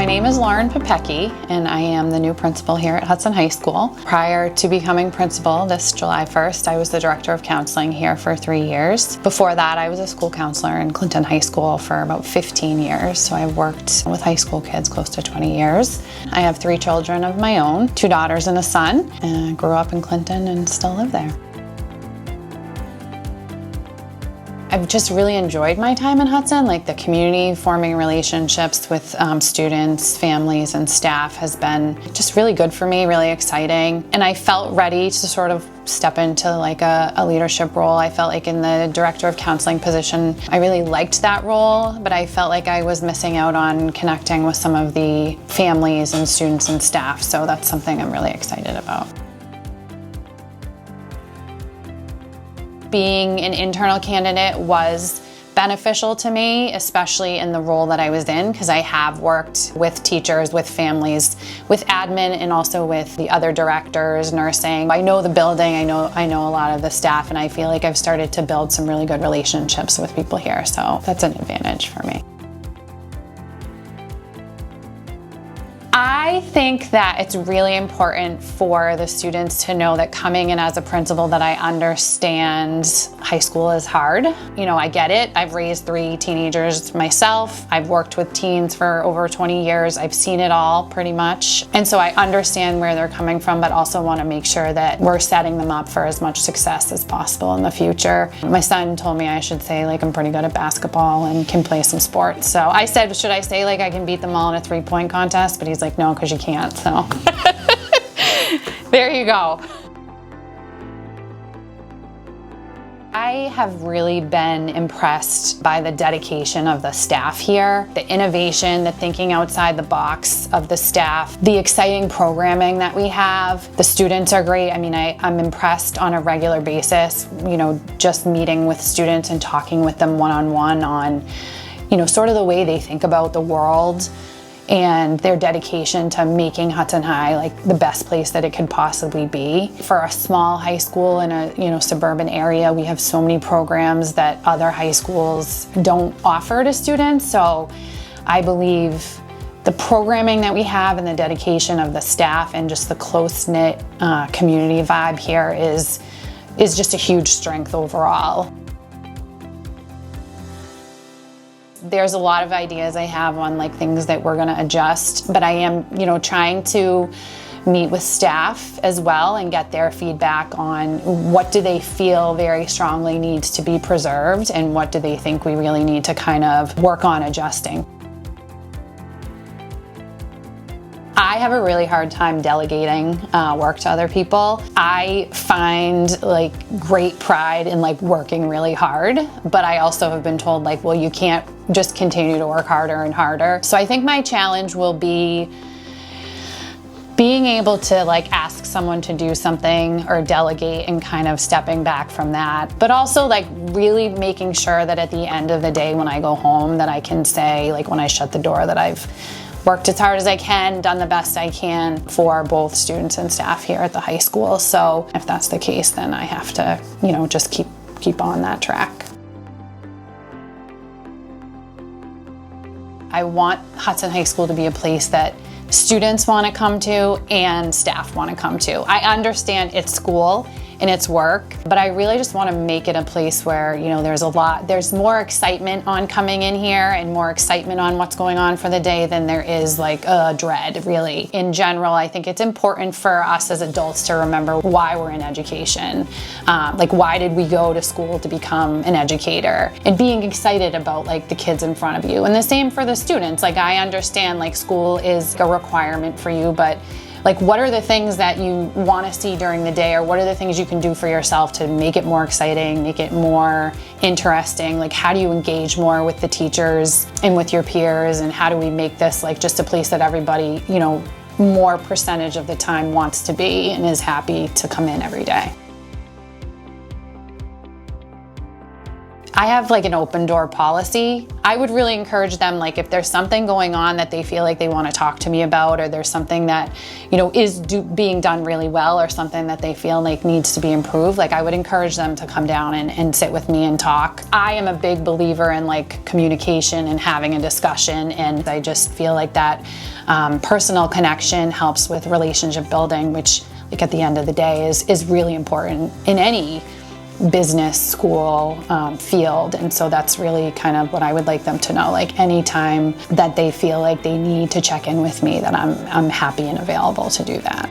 name is Pupecki, and I am the new principal here at Hudson High School. Prior to becoming principal this July 1st, I was the director of counseling here for 3 years. Before that, I was a school counselor in Clinton High School for about 15 years, so I've worked with high school kids close to 20 years. I have 3 children of my own, 2 daughters and a son, and I grew up in Clinton and still live there. I've just really enjoyed my time in Hudson. Like the community, forming relationships with students, families, and staff has been just really good for me, really exciting. And I felt ready to sort of step into like a leadership role. I felt like in the director of counseling position, I really liked that role, but I felt like I was missing out on connecting with some of the families and students and staff. So that's something I'm really excited about. Being an internal candidate was beneficial to me, especially in the role that I was in, because I have worked with teachers, with families, with admin, and also with the other directors, nursing. I know the building, I know a lot of the staff, and I feel like I've started to build some really good relationships with people here, so that's an advantage for me. I think that it's really important for the students to know that coming in as a principal that I understand high school is hard. You know, I get it. I've raised 3 teenagers myself. I've worked with teens for over 20 years. I've seen it all pretty much. And so I understand where they're coming from, but also want to make sure that we're setting them up for as much success as possible in the future. My son told me I should say like I'm pretty good at basketball and can play some sports. So I said, should I say like I can beat them all in a 3-point contest? But he's like, no, because you can't, so. There you go. I have really been impressed by the dedication of the staff here, the innovation, the thinking outside the box of the staff, the exciting programming that we have. The students are great. I mean, I'm impressed on a regular basis, you know, just meeting with students and talking with them one-on-one on, you know, sort of the way they think about the world and their dedication to making Hudson High like the best place that it could possibly be. For a small high school in a, you know, suburban area, we have so many programs that other high schools don't offer to students. So I believe the programming that we have and the dedication of the staff and just the close-knit community vibe here is just a huge strength overall. There's a lot of ideas I have on like things that we're going to adjust, but I am, you know, trying to meet with staff as well and get their feedback on what do they feel very strongly needs to be preserved and what do they think we really need to kind of work on adjusting. I have a really hard time delegating work to other people. I find like great pride in like working really hard, but I also have been told like, well, you can't just continue to work harder and harder. So I think my challenge will be being able to like ask someone to do something or delegate and kind of stepping back from that, but also like really making sure that at the end of the day when I go home that I can say like when I shut the door that I've worked as hard as I can, done the best I can for both students and staff here at the high school. So if that's the case, then I have to, you know, just keep on that track. I want Hudson High School to be a place that students want to come to and staff want to come to. I understand it's school and it's work, but I really just want to make it a place where, you know, there's more excitement on coming in here and more excitement on what's going on for the day than there is like dread, really. In general, I think it's important for us as adults to remember why we're in education. Like why did we go to school to become an educator? And being excited about like the kids in front of you. And the same for the students. Like I understand like school is a requirement for you, but like what are the things that you want to see during the day, or what are the things you can do for yourself to make it more exciting, make it more interesting? Like how do you engage more with the teachers and with your peers, and how do we make this like just a place that everybody, you know, more percentage of the time wants to be and is happy to come in every day? I have like an open door policy. I would really encourage them, like if there's something going on that they feel like they want to talk to me about, or there's something that, you know, is being done really well, or something that they feel like needs to be improved, like I would encourage them to come down and sit with me and talk. I am a big believer in like communication and having a discussion, and I just feel like that personal connection helps with relationship building, which like at the end of the day is really important in any business, school, field. And so that's really kind of what I would like them to know. Like anytime that they feel like they need to check in with me, that I'm happy and available to do that.